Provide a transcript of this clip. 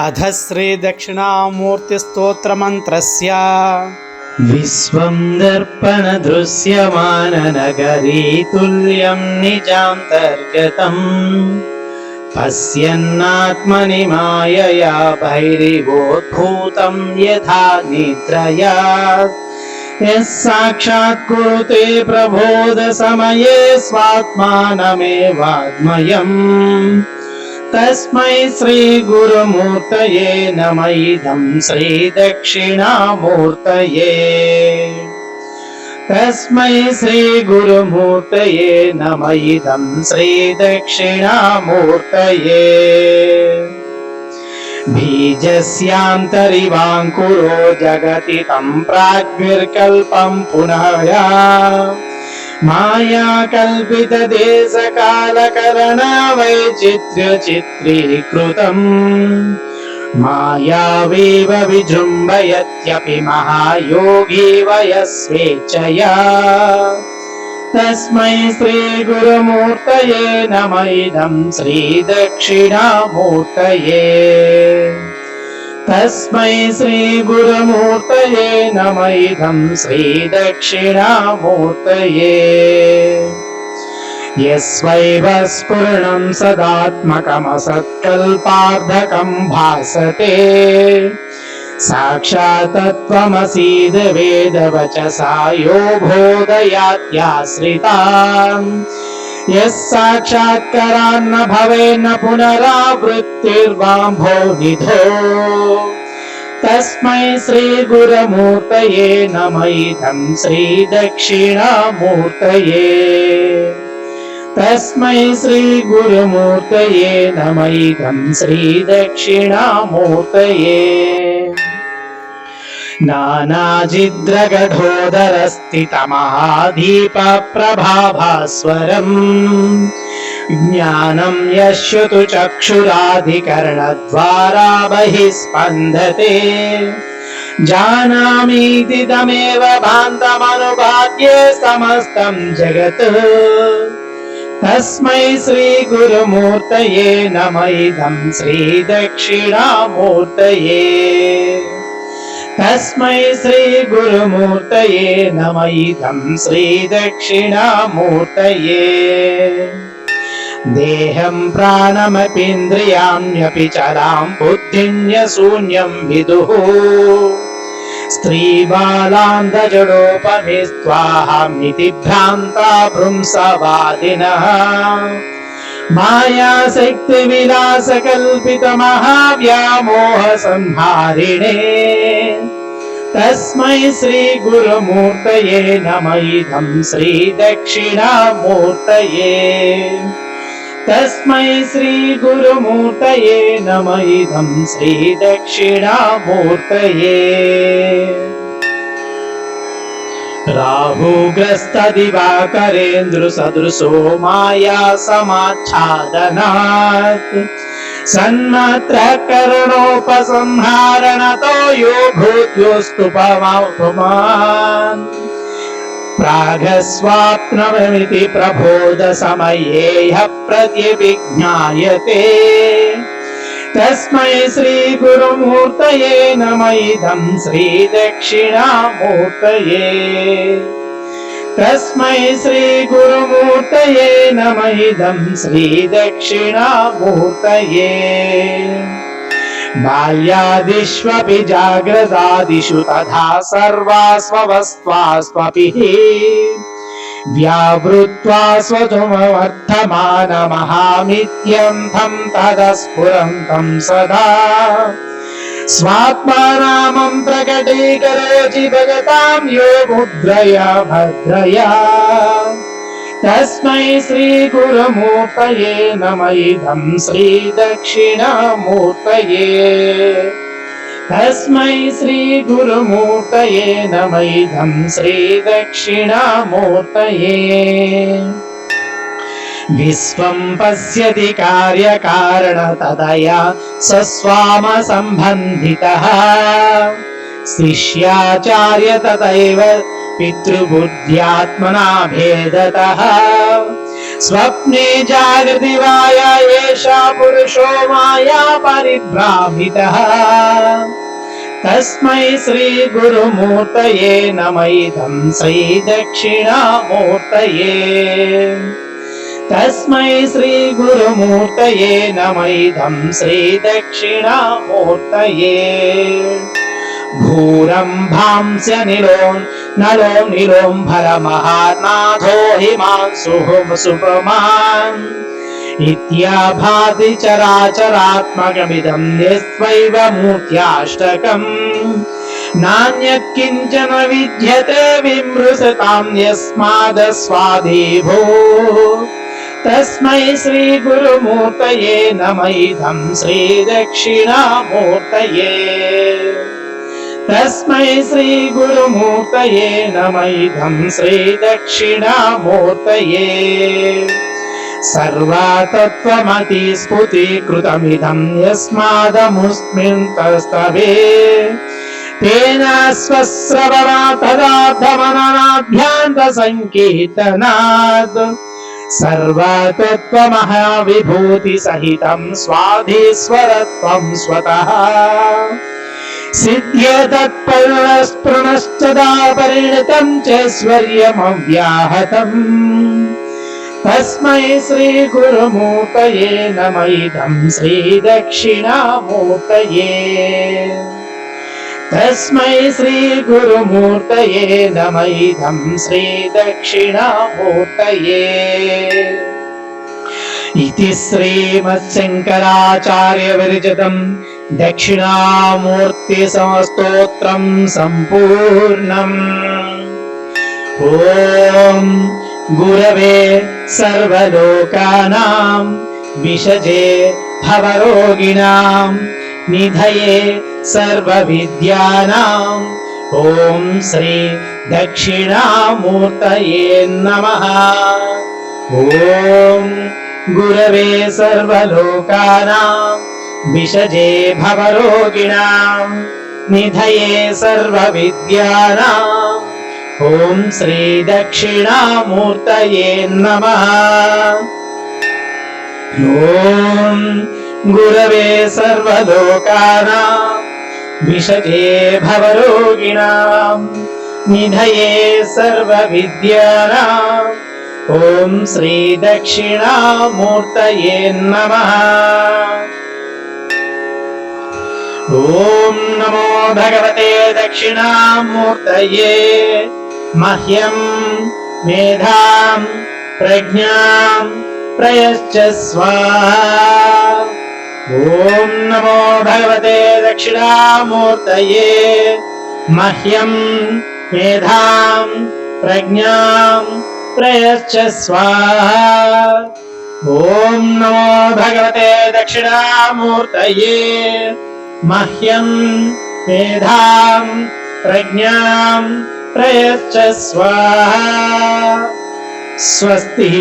अध श्रीदक्षिणामूर्तिस्तोत्रमन्त्रस्य विश्वं दर्पणदृश्यमाननगरी तुल्यं निजान्तर्गतम् पश्यन्नात्मनि मायया भैरिवोद्भूतं यथा निद्रया यः साक्षात् कुरुते प्रबोधसमये स्वात्मानमेवात्मयम् तस्मै श्री गुरुमूर्तये नमः इदं श्री दक्षिणामूर्तये तस्मै श्री गुरुमूर्तये नमः इदं श्री दक्षिणामूर्तये बीजस्यान्तरिवाङ्कुरो जगति तं प्राग्विर्कल्पं पुनः माया कल्पित देश काल करणा वैचित्र्य चित्रीकृतम् मायावेव विजृम्भयत्यपि महायोगी वयस्वेच्छया तस्मै श्री गुरुमूर्तये नमः इदं श्री दक्षिणामूर्तये तस्मै श्री गुरुमूर्तये नमः इदं श्री दक्षिणामूर्तये यस्वैव स्फुरणं सदात्मकमसत्कल्पार्धकं भासते साक्षात् तत्त्वमसीद वेदवचसा यो बोधयात्याश्रितान् यः साक्षात्कारान्न भवेन्न पुनरावृत्तिर्वाम्भोनिधो तस्मै श्री गुरुमूर्तये नमः इदं श्री दक्षिणामूर्तये तस्मै श्री गुरुमूर्तये नमः इदं श्री दक्षिणामूर्तये नानाजिद्रगढोदरस्थितमहादीपप्रभाभास्वरम् ज्ञानं यश्यतु चक्षुराधिकरणद्वारा बहिः स्पन्दते जानामीति तमेव भान्तमनुभाव्ये समस्तं जगत् तस्मै श्री गुरुमूर्तये नमः इदं श्री दक्षिणामूर्तये तस्मै श्री गुरुमूर्तये नमः इदं श्री दक्षिणामूर्तये देहं प्राणमपीन्द्रियाण्यपि चरां बुद्धिं शून्यं विदुः स्त्रीबालान्धजडोपमिस्त्वाहमिति भ्रान्ता भ्रुंसवादिनः मायाशक्तिविलासकल्पितमहाव्यामोहसंहारिणे तस्मै श्री गुरुमूर्तये नमः इदं श्री दक्षिणामूर्तये तस्मै श्री गुरुमूर्तये नमः इदं श्री दक्षिणामूर्तये राहुग्रस्तदिवाकरेन्द्रसदृशो माया समाच्छादनात् सन्मात्रः करणोपसंहारणतो यो भूत्योऽस्तु पुमान् प्रागस्वाप्नवमिति प्रबोधसमये ह्यः प्रत्यभिज्ञायते तस्मै श्री गुरुमूर्तये नमः इदं श्री दक्षिणामूर्तये तस्मै श्री गुरुमूर्तये नमः इदं श्री दक्षिणामूर्तये बाल्यादिष्वपि जाग्रदादिषु तथा सर्वास्वस्थास्वपि व्यावृत्वा स्वतमवर्धमानमहामित्यन्तं तदस्फुरन्तं सदा स्वात्मारामं प्रकटीकरोति भगतां यो मुद्रया भद्रया तस्मै श्री गुरुमूर्तये नमः इदं श्री दक्षिणामूर्तये तस्मै श्री गुरुमूर्तये नमः इदं श्री दक्षिणामूर्तये विश्वं पश्यति कार्यकारणतदया सस्वामसम्बन्धितः शिष्याचार्य तथैव पितृबुद्ध्यात्मना भेदतः स्वप्ने जागृति वाया एषा पुरुषो माया परिभ्रामितः तस्मै श्री गुरुमूर्तये नमः इदं श्री दक्षिणामूर्तये तस्मै श्री गुरुमूर्तये नमः इदं श्री दक्षिणामूर्तये भूरम्भांस्य नलो निलोम्भरमहानाथो हिमांशुः सुपमान् इत्याभाति चराचरात्मकमिदं यस्त्वैव मूर्त्याष्टकम् नान्यत् किञ्चन विद्यते विमृशतां यस्मादस्वादिभो तस्मै श्री गुरुमूर्तये नमः इदं श्री दक्षिणामूर्तये तस्मै श्री गुरुमूर्तये नमः इदं श्री दक्षिणामूर्तये सर्वतत्त्वमति स्फुटीकृतमिदं यस्मादमुस्मिन्तस्तवे तेन स्वस्रवरातदाद्धमननाभ्यान्तसङ्कीर्तनात् सर्वतत्त्वमहाविभूतिसहितं स्वाधीश्वरत्वं स्वतः सिद्ध्यतत्परिणश्च परिणतं च स्वैश्वर्यमव्याहतम् तस्मै श्री गुरुमूर्तये नमः इदं श्री दक्षिणामूर्तये तस्मै श्री गुरुमूर्तये नमः इदं श्री दक्षिणामूर्तये इति श्रीमच्छङ्कराचार्य विरचितं दक्षिणामूर्तिसमस्तोत्रं सम्पूर्णम्। ॐ गुरवे सर्वलोकानां विषजे भवरोगिणां निधये सर्वविद्यानां ॐ श्री दक्षिणामूर्तये नमः। ॐ गुरवे सर्वलोकानां विषजे भवरोगिणां निधये सर्वविद्यानां ॐ श्री दक्षिणामूर्तये नमः। ॐ गुरवे सर्वलोकानां विषजे भवरोगिणां निधये सर्वविद्यानां ॐ श्री दक्षिणामूर्तये नमः। ॐ नमो भगवते दक्षिणामूर्तये मह्यं मेधां प्रज्ञां प्रयच्छ स्वाहा। ॐ नमो भगवते दक्षिणामूर्तये मह्यं मेधां प्रज्ञां प्रयच्छ स्वाहा। ॐ नमो भगवते दक्षिणामूर्तये मह्यं मेधां प्रज्ञां प्रयच्छ स्वाहा। स्वस्ति।